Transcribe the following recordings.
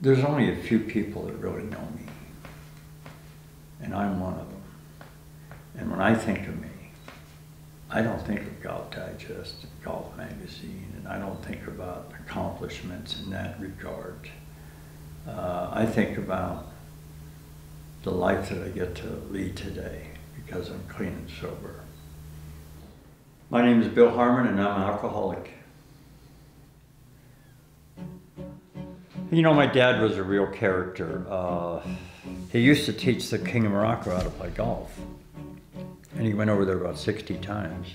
There's only a few people that really know me, and I'm one of them. And when I think of me, I don't think of Golf Digest, Golf Magazine, and I don't think about accomplishments in that regard. I think about the life that I get to lead today because I'm clean and sober. My name is Bill Harmon, and I'm an alcoholic. You know, my dad was a real character. He used to teach the King of Morocco how to play golf. And he went over there about 60 times.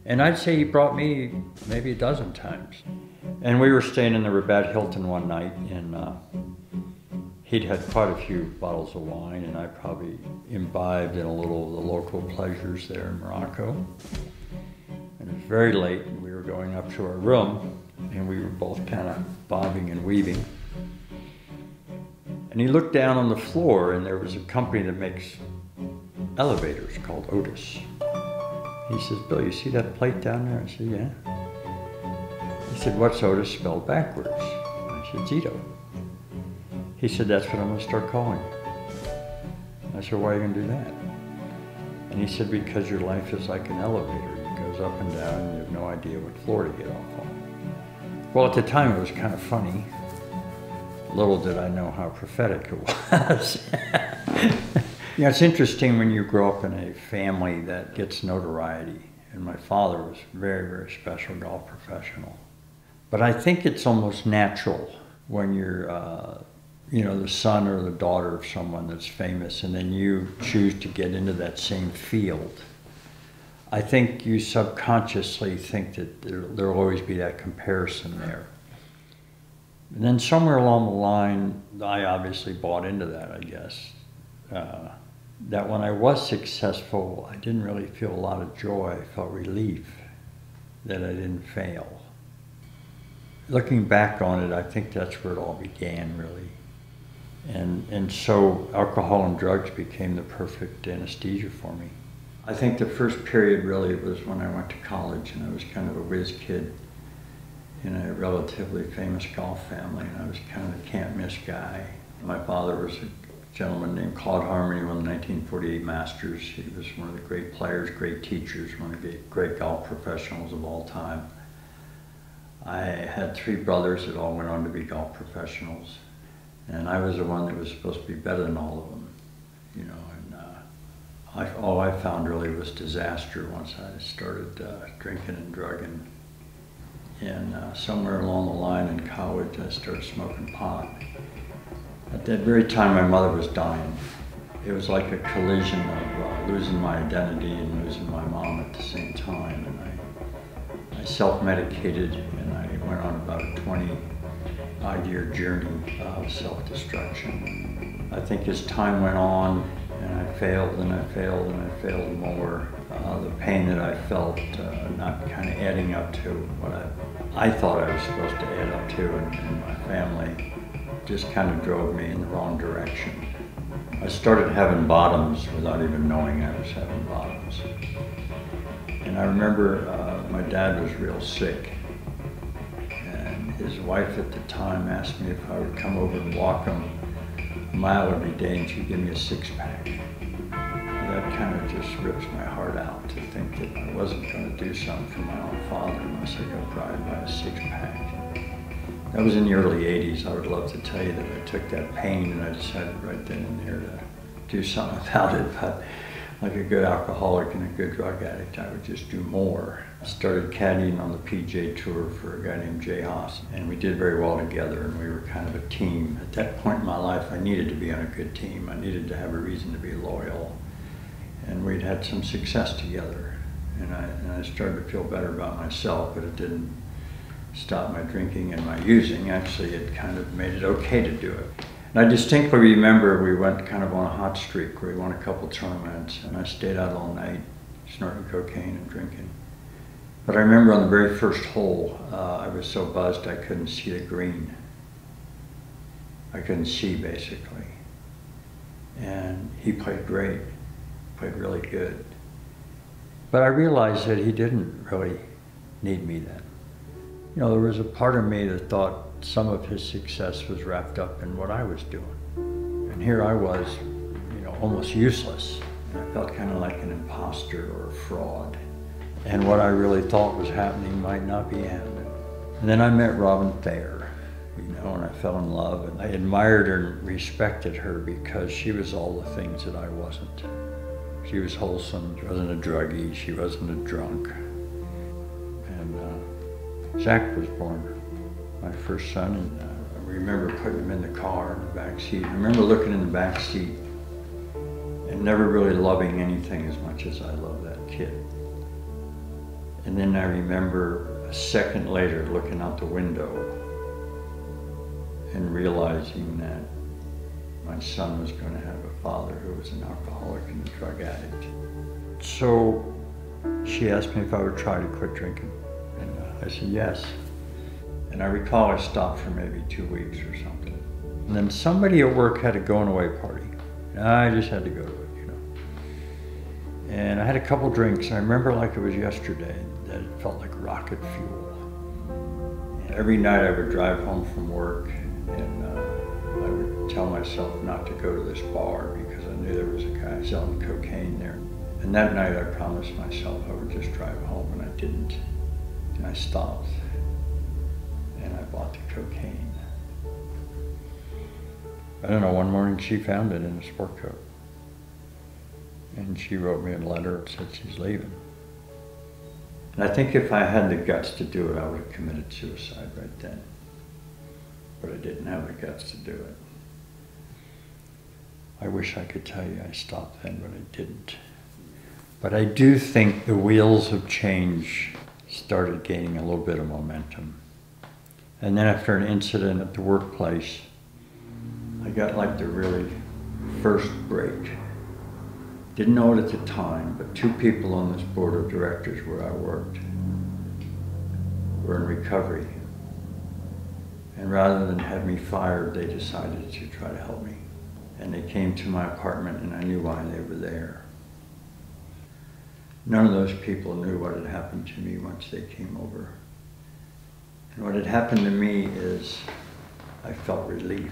And I'd say he brought me maybe a dozen times. And we were staying in the Rabat Hilton one night, and he'd had quite a few bottles of wine, and I probably imbibed in a little of the local pleasures there in Morocco. And it was very late, and we were going up to our room, and we were both kind of bobbing and weaving. And he looked down on the floor, and there was a company that makes elevators called Otis. He says, "Bill, you see that plate down there?" I said, "Yeah." He said, "What's Otis spelled backwards?" I said, "ZITO." He said, "That's what I'm going to start calling you." I said, "Why are you going to do that?" And he said, "Because your life is like an elevator. It goes up and down, and you have no idea what floor to get off on." Well, at the time, it was kind of funny. Little did I know how prophetic it was. You know, it's interesting when you grow up in a family that gets notoriety. And my father was a very, very special golf professional. But I think it's almost natural when you're, you know, the son or the daughter of someone that's famous, and then you choose to get into that same field. I think you subconsciously think that there'll always be that comparison there. And then somewhere along the line, I obviously bought into that, I guess. That when I was successful, I didn't really feel a lot of joy. I felt relief that I didn't fail. Looking back on it, I think that's where it all began, really. And so alcohol and drugs became the perfect anesthesia for me. I think the first period really was when I went to college, and I was kind of a whiz kid in a relatively famous golf family, and I was kind of the can't-miss guy. My father was a gentleman named Claude Harmon. He won the 1948 Masters. He was one of the great players, great teachers, one of the great golf professionals of all time. I had three brothers that all went on to be golf professionals, and I was the one that was supposed to be better than all of them, you know. And all I found really was disaster once I started drinking and drugging. And somewhere along the line in college, I started smoking pot. At that very time, my mother was dying. It was like a collision of losing my identity and losing my mom at the same time. And I self-medicated, and I went on about a 20-odd-year journey of self-destruction. I think as time went on, and I failed, and I failed, and I failed more, the pain that I felt not kind of adding up to what I thought I was supposed to add up to in my family just kind of drove me in the wrong direction. I started having bottoms without even knowing I was having bottoms. And I remember my dad was real sick, and his wife at the time asked me if I would come over and walk him a mile every day, and she'd give me a six-pack. That kind of just rips my heart out to think that I wasn't going to do something for my own father unless I got bribed by a six-pack. That was in the early 80s. I would love to tell you that I took that pain and I decided right then and there to do something about it, but like a good alcoholic and a good drug addict, I would just do more. I started caddying on the PGA Tour for a guy named Jay Haas, and we did very well together, and we were kind of a team. At that point in my life, I needed to be on a good team. I needed to have a reason to be loyal, and we'd had some success together, and I started to feel better about myself, but it didn't stop my drinking and my using. Actually, it kind of made it okay to do it. And I distinctly remember we went kind of on a hot streak where we won a couple tournaments, and I stayed out all night snorting cocaine and drinking. But I remember on the very first hole, I was so buzzed I couldn't see the green. I couldn't see, basically. And he played great, played really good. But I realized that he didn't really need me then. You know, there was a part of me that thought some of his success was wrapped up in what I was doing. And here I was, almost useless. And I felt kind of like an imposter or a fraud. And what I really thought was happening might not be happening. And then I met Robin Thayer, and I fell in love. And I admired her and respected her because she was all the things that I wasn't. She was wholesome, she wasn't a druggie, she wasn't a drunk. And Zach was born, my first son, and I remember putting him in the car in the back seat. I remember looking in the back seat and never really loving anything as much as I love that kid. And then I remember a second later looking out the window and realizing that my son was going to have a father who was an alcoholic and a drug addict. So she asked me if I would try to quit drinking, and I said yes. And I recall I stopped for maybe 2 weeks or something. And then somebody at work had a going away party. And I just had to go to it, And I had a couple drinks, and I remember like it was yesterday that it felt like rocket fuel. And every night I would drive home from work, and I would tell myself not to go to this bar because I knew there was a guy selling cocaine there. And that night I promised myself I would just drive home, and I didn't. And I stopped, and I bought the cocaine. I don't know, one morning she found it in a sport coat. And she wrote me a letter and said she's leaving. And I think if I had the guts to do it, I would have committed suicide right then. But I didn't have the guts to do it. I wish I could tell you I stopped then, but I didn't. But I do think the wheels of change started gaining a little bit of momentum. And then after an incident at the workplace, I got like the really first break. Didn't know it at the time, but 2 people on this board of directors where I worked were in recovery. And rather than have me fired, they decided to try to help me. And they came to my apartment, and I knew why they were there. None of those people knew what had happened to me once they came over. And what had happened to me is I felt relief.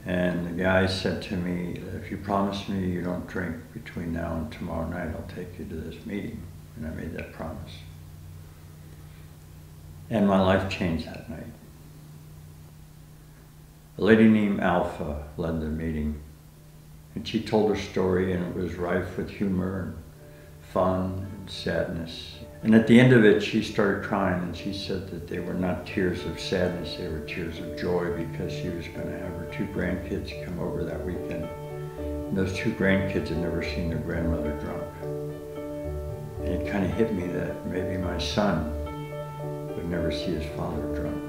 And the guy said to me, if you promise me you don't drink between now and tomorrow night, I'll take you to this meeting. And I made that promise. And my life changed that night. A lady named Alpha led the meeting. And she told her story, and it was rife with humor and fun and sadness. And at the end of it, she started crying, and she said that they were not tears of sadness, they were tears of joy, because she was going to have her 2 grandkids come over that weekend. And those 2 grandkids had never seen their grandmother drunk. And it kind of hit me that maybe my son would never see his father drunk.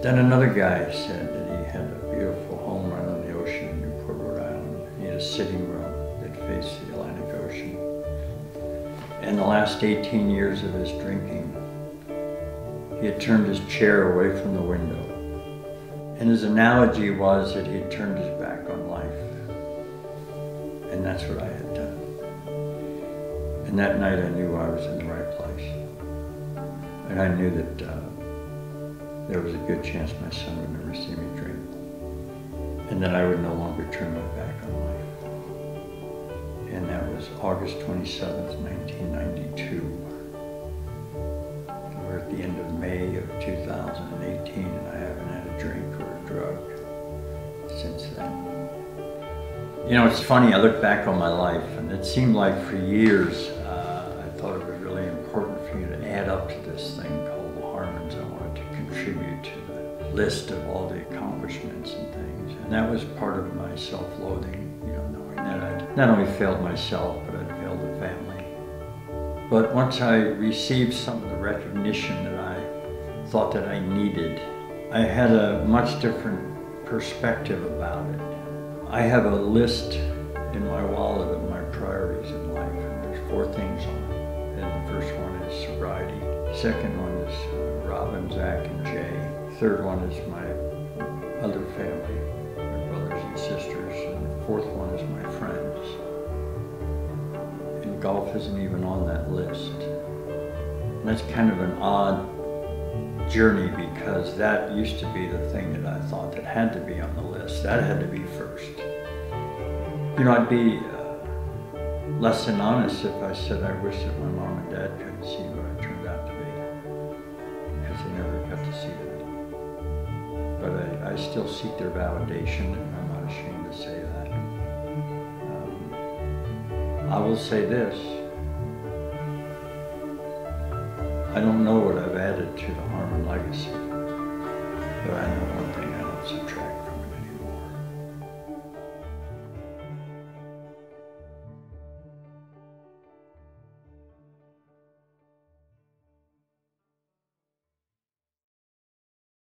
Then another guy said that he had a beautiful home right on the ocean in Newport, Rhode Island. He had a sitting room that faced the Atlantic Ocean. And the last 18 years of his drinking, he had turned his chair away from the window. And his analogy was that he had turned his back on life. And that's what I had done. And that night I knew I was in the right place. And I knew that there was a good chance my son would never see me drink. And that I would no longer turn my back on life. And that was August 27th, 1992. And we're at the end of May of 2018, and I haven't had a drink or a drug since then. It's funny, I look back on my life, and it seemed like for years, I thought it was really important for you to add up to this thing called the Harmons. I wanted to contribute to the list of all the accomplishments and things. And that was part of my self-loathing, knowing that I'd not only failed myself, but I'd failed the family. But once I received some of the recognition that I thought that I needed, I had a much different perspective about it. I have a list in my wallet of my priorities in life, and there's 4 things on it. And the first one is sobriety. Second one is Robin, Zach, and Jay. Third one is my other family, my brothers and sisters. And the 4th one is my friends. And golf isn't even on that list. And that's kind of an odd journey, because that used to be the thing that I thought that had to be on the list. That had to be first. You know, I'd be less than honest if I said I wish that my mom and dad couldn't see what I turned out to be, because they never got to see that. But I still seek their validation, and I'm not ashamed to say that. I will say this. I don't know what I've added to the Harmon legacy, but I know one thing: I don't subtract.